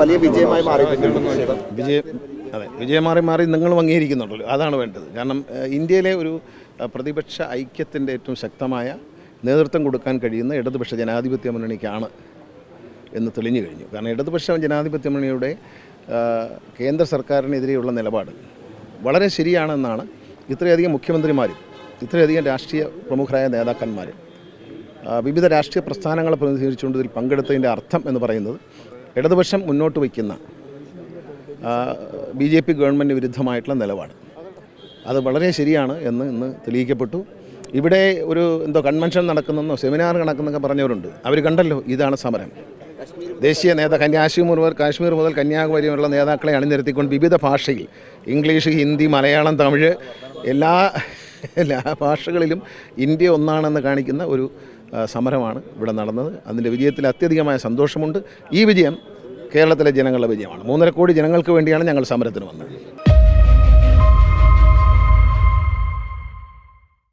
വലിയ വിജയമായി മാറി. വിജയമാറി നിങ്ങളും അംഗീകരിക്കുന്നുണ്ടല്ലോ, അതാണ് വേണ്ടത്. കാരണം ഇന്ത്യയിലെ ഒരു പ്രതിപക്ഷ ഐക്യത്തിൻ്റെ ഏറ്റവും ശക്തമായ നേതൃത്വം കൊടുക്കാൻ കഴിയുന്ന ഇടതുപക്ഷ ജനാധിപത്യ മുന്നണിക്കാണ് എന്ന് തെളിഞ്ഞു കഴിഞ്ഞു. കാരണം ഇടതുപക്ഷ ജനാധിപത്യ മുന്നണിയുടെ കേന്ദ്ര സർക്കാരിനെതിരെയുള്ള നിലപാട് വളരെ ശരിയാണെന്നാണ് ഇത്രയധികം മുഖ്യമന്ത്രിമാരും ഇത്രയധികം രാഷ്ട്രീയ പ്രമുഖരായ നേതാക്കന്മാരും വിവിധ രാഷ്ട്രീയ പ്രസ്ഥാനങ്ങളെ പ്രതിനിധീകരിച്ചുകൊണ്ട് ഇതിൽ പങ്കെടുത്തതിൻ്റെ അർത്ഥം എന്ന് പറയുന്നത് ഇടതുപക്ഷം മുന്നോട്ട് വയ്ക്കുന്ന BJP ഗവൺമെൻറ് വിരുദ്ധമായിട്ടുള്ള നിലപാട് അത് വളരെ ശരിയാണ് എന്ന് ഇന്ന് തെളിയിക്കപ്പെട്ടു. ഇവിടെ ഒരു കൺവെൻഷൻ നടക്കുന്നെന്നോ സെമിനാർ നടക്കുന്നൊക്കെ പറഞ്ഞവരുണ്ട്. അവർ കണ്ടല്ലോ, ഇതാണ് സമരം. ദേശീയ കാശ്മീർ മുതൽ കന്യാകുമാരി വരെയുള്ള നേതാക്കളെ അണിനിരത്തിക്കൊണ്ട് വിവിധ ഭാഷയിൽ ഇംഗ്ലീഷ്, ഹിന്ദി, മലയാളം, തമിഴ് എല്ലാ ഭാഷകളിലും ഇന്ത്യ ഒന്നാണെന്ന് കാണിക്കുന്ന ഒരു സമരമാണ് ഇവിടെ നടന്നത്. അതിൻ്റെ വിജയത്തിൽ അത്യധികമായ സന്തോഷമുണ്ട്. ഈ വിജയം കേരളത്തിലെ ജനങ്ങളുടെ വിജയമാണ്. 3.5 കോടി ജനങ്ങൾക്ക് വേണ്ടിയാണ് ഞങ്ങൾ സമരത്തിന് വന്നത്.